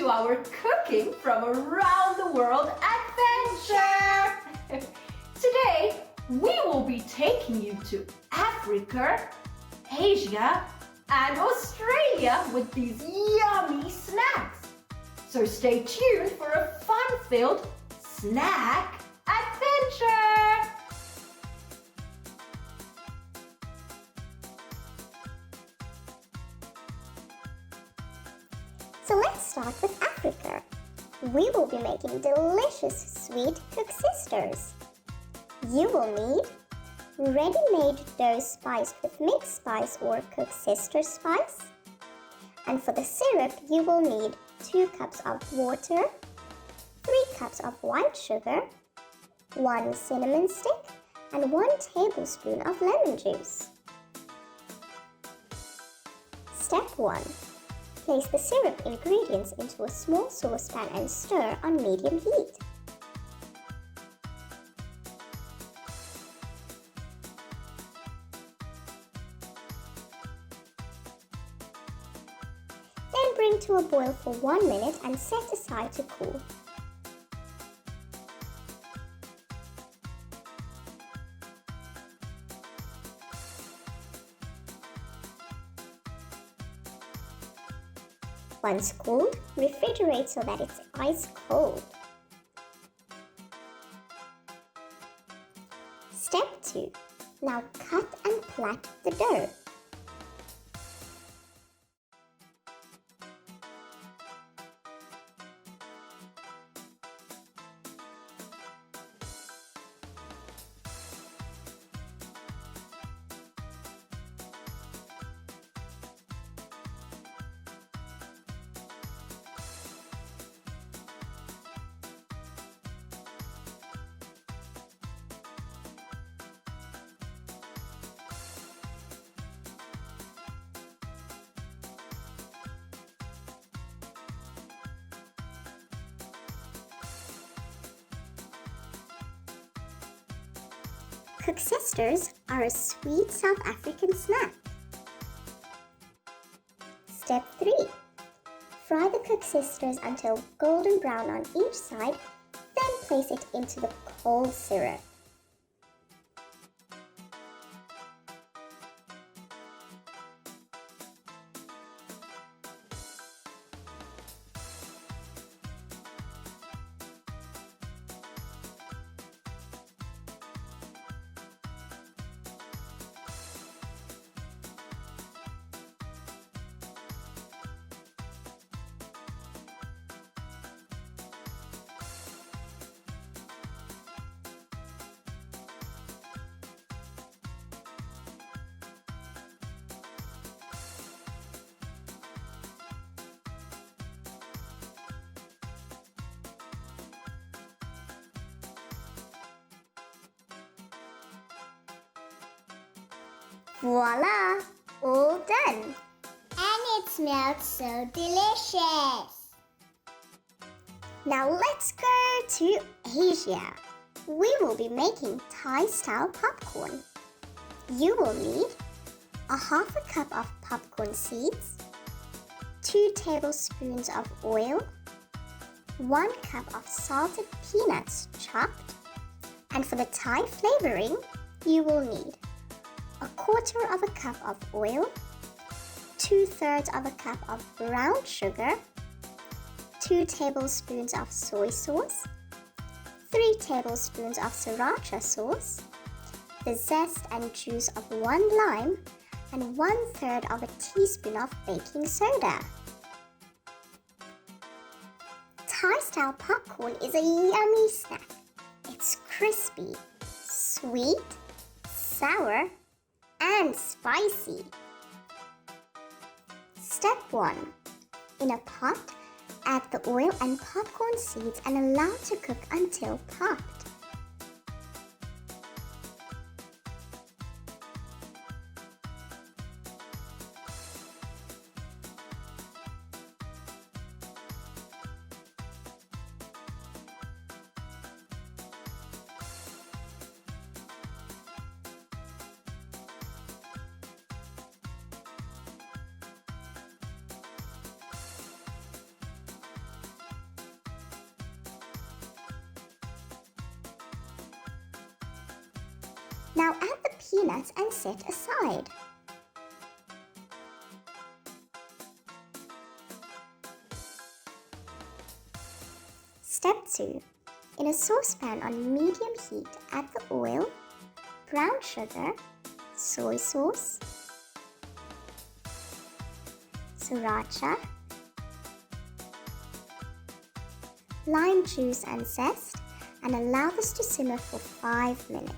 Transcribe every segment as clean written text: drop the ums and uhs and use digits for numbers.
to our cooking from around the world adventure! Today, we will be taking you to Africa, Asia, and Australia with these yummy snacks. So stay tuned for a fun-filled snack adventure! So let's start with Africa. We will be making delicious sweet Koeksisters. You will need ready-made dough spiced with mixed spice or Koeksister spice. And for the syrup, you will need 2 cups of water, 3 cups of white sugar, 1 cinnamon stick, and 1 tablespoon of lemon juice. Step 1. Place the syrup ingredients into a small saucepan and stir on medium heat. Then bring to a boil for 1 minute and set aside to cool. Once cooled, refrigerate so that it's ice cold. Step 2. Now cut and plait the dough. Koeksisters are a sweet South African snack. Step 3. Fry the Koeksisters until golden brown on each side, then place it into the cold syrup. Voila! All done! And it smells so delicious! Now let's go to Asia. We will be making Thai-style popcorn. You will need a half a cup of popcorn seeds, 2 tablespoons of oil, 1 cup of salted peanuts chopped, and for the Thai flavoring, you will need a quarter of a cup of oil, 2/3 of a cup of brown sugar, 2 tablespoons of soy sauce, 3 tablespoons of sriracha sauce, the zest and juice of 1 lime, and 1/3 of a teaspoon of baking soda. Thai-style popcorn is a yummy snack. It's crispy, sweet, sour, and spicy. Step 1. In a pot, add the oil and popcorn seeds and allow to cook until popped. Now add the peanuts and set aside. Step 2. In a saucepan on medium heat, add the oil, brown sugar, soy sauce, sriracha, lime juice and zest, and allow this to simmer for 5 minutes.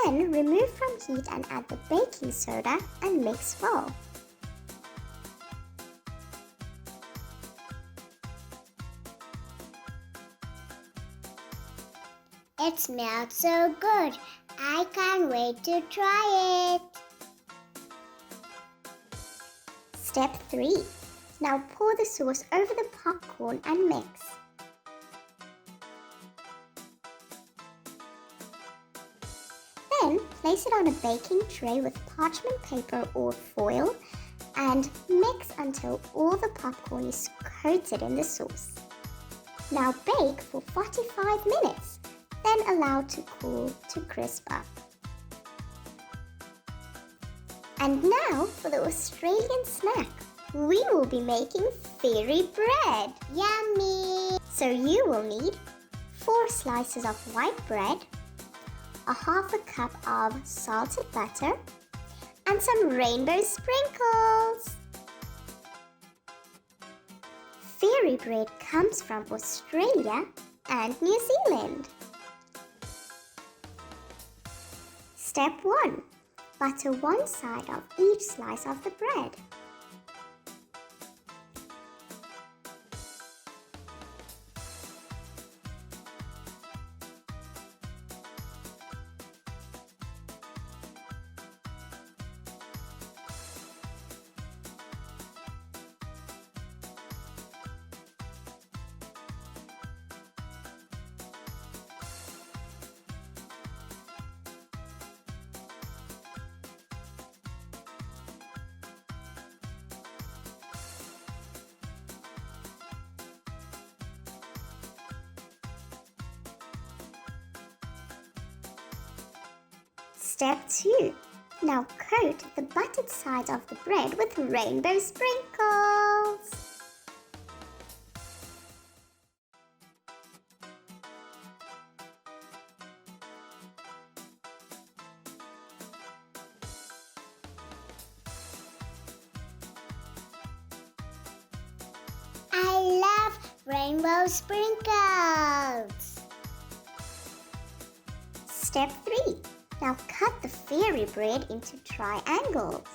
Then remove from heat and add the baking soda and mix well. It smells so good. I can't wait to try it. Step 3. Now pour the sauce over the popcorn and mix. Then place it on a baking tray with parchment paper or foil and mix until all the popcorn is coated in the sauce. Now bake for 45 minutes, then allow to cool to crisp up. And now for the Australian snack. We will be making fairy bread. Yummy! So you will need 4 slices of white bread, a half a cup of salted butter, and some rainbow sprinkles. Fairy bread comes from Australia and New Zealand. Step 1. Butter one side of each slice of the bread. Step 2. Now coat the buttered sides of the bread with rainbow sprinkles. I love rainbow sprinkles. Step 3. Now cut the fairy bread into triangles.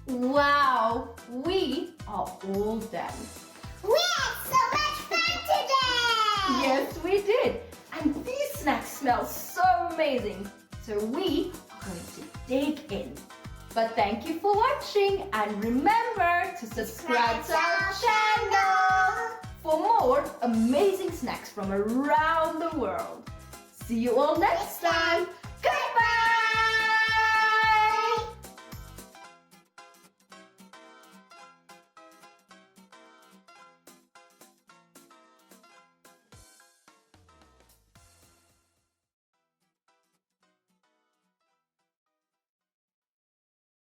Wow, we are all done. We had so much fun today! Yes, we did. And these snacks smell so amazing. So we are going to dig in. But thank you for watching and remember to subscribe to our channel for more amazing snacks from around the world. See you all next time.